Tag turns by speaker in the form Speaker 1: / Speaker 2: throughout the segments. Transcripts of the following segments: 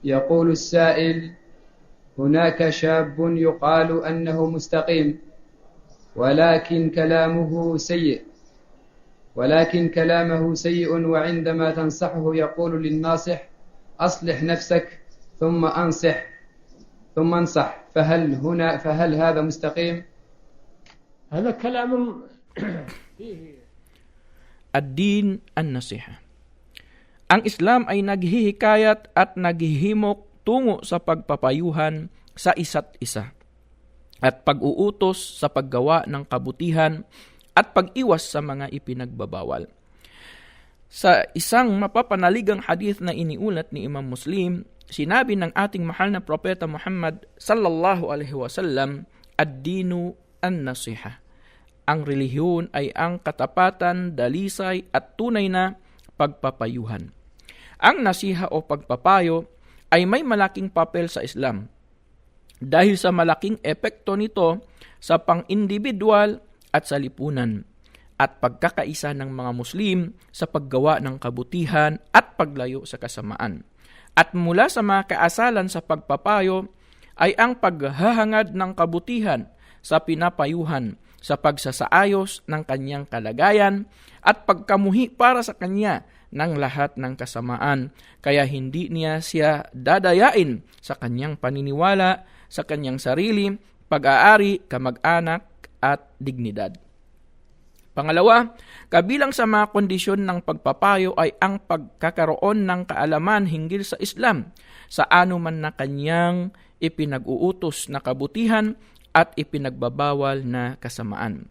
Speaker 1: يقول السائل: هناك شاب يقال أنه مستقيم ولكن كلامه سيء وعندما تنصحه يقول للناصح: أصلح نفسك ثم انصح، فهل هذا مستقيم؟
Speaker 2: هذا كلام فيه
Speaker 3: Ad-din an-nasiha. Ang Islam ay naghihikayat at naghihimok tungo sa pagpapayuhan sa isa't isa at pag-uutos sa paggawa ng kabutihan at pag-iwas sa mga ipinagbabawal. Sa isang mapapanaligang hadith na iniulat ni Imam Muslim, sinabi ng ating mahal na propeta Muhammad sallallahu alaihi wasallam, ad-dinu an-nasiha. Ang relihiyon ay ang katapatan, dalisay at tunay na pagpapayuhan. Ang nasiha o pagpapayo ay may malaking papel sa Islam dahil sa malaking epekto nito sa pang-individual at sa lipunan at pagkakaisa ng mga Muslim sa paggawa ng kabutihan at paglayo sa kasamaan. At mula sa mga kaasalan sa pagpapayo ay ang paghahangad ng kabutihan sa pinapayuhan sa pagsasaayos ng kanyang kalagayan at pagkamuhi para sa kanya ng lahat ng kasamaan, kaya hindi niya siya dadayain sa kanyang paniniwala, sa kanyang sarili, pag-aari, kamag-anak at dignidad. Pangalawa, kabilang sa mga kondisyon ng pagpapayo ay ang pagkakaroon ng kaalaman hinggil sa Islam sa anuman na kanyang ipinag-uutos na kabutihan at ipinagbabawal na kasamaan.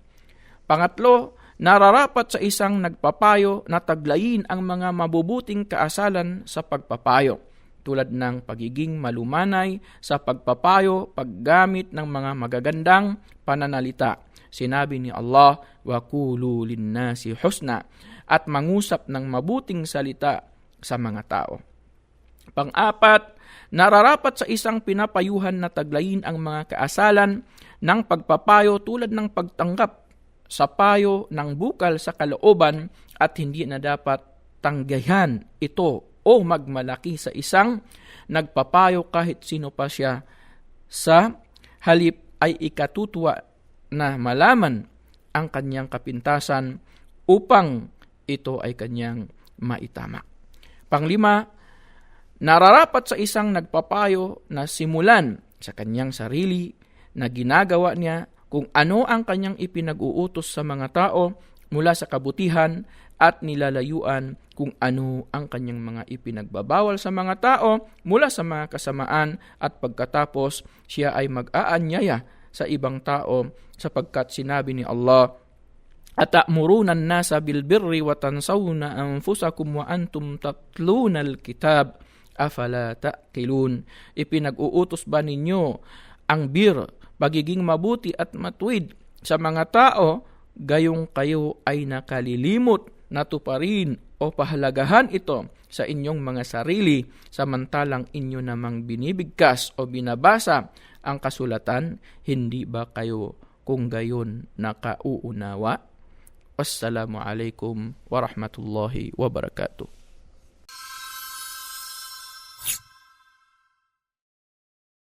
Speaker 3: Pangatlo, nararapat sa isang nagpapayo na taglayin ang mga mabubuting kaasalan sa pagpapayo, tulad ng pagiging malumanay sa pagpapayo, paggamit ng mga magagandang pananalita. Sinabi ni Allah, wa qulu linnasi husna, at mangusap ng mabuting salita sa mga tao. Pang-apat, nararapat sa isang pinapayuhan na taglayin ang mga kaasalan ng pagpapayo tulad ng pagtanggap sa payo ng bukal sa kalooban at hindi na dapat tanggayan ito o magmalaki sa isang nagpapayo kahit sino pa siya. Sa halip ay ikatutuwa na malaman ang kanyang kapintasan upang ito ay kanyang maitama. Panglima, nararapat sa isang nagpapayo na simulan sa kanyang sarili na ginagawa niya kung ano ang kanyang ipinag-uutos sa mga tao mula sa kabutihan at nilalayuan kung ano ang kanyang mga ipinagbabawal sa mga tao mula sa mga kasamaan, at pagkatapos siya ay mag-aanyaya sa ibang tao sapagkat sinabi ni Allah, "Atamuruna an-nasa bil birri wa tansawna anfusakum wa antum tatluna al-kitab afala ta'qilun." Ipinag-uutos ba ninyo ang pagiging mabuti at matuwid sa mga tao, gayong kayo ay nakalilimot na tuparin o pahalagahan ito sa inyong mga sarili, samantalang inyo namang binibigkas o binabasa ang kasulatan, hindi ba kayo kung gayon nakauunawa? Wassalamu alaikum warahmatullahi wabarakatuh.